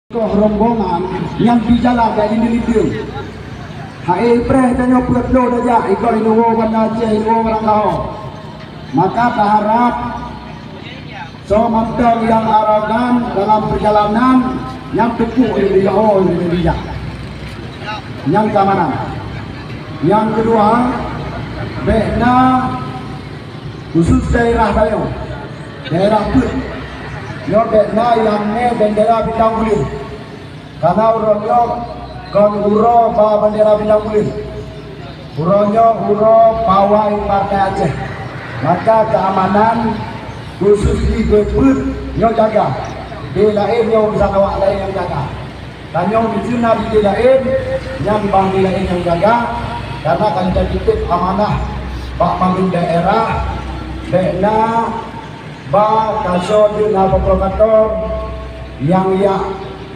rombongan yang berjalan dari individu. Hai preh tanya perlu saja ikut inuwo banda Aceh inuwo Ranggau. Maka berharap sementara yang arogan dalam perjalanan yang teguh ini jauh ini bijak. Yang keamanan. Yang kedua, bekna khusus daerah Bayo, daerah Put. Yo bekna yang ne bendera bintang kulit. Karena uronyo kon uro bawa bendera bintang kulit. Uronyo uro pawai Partai Aceh. Maka keamanan khusus di Put yo jaga. Di lain yo bisa awak lain yang jaga. Dan yang di sini di lain yang bang di lain yang jaga. Karena kan jadi titip amanah Pak Pemimpin daerah bekna ba kasih di provokator yang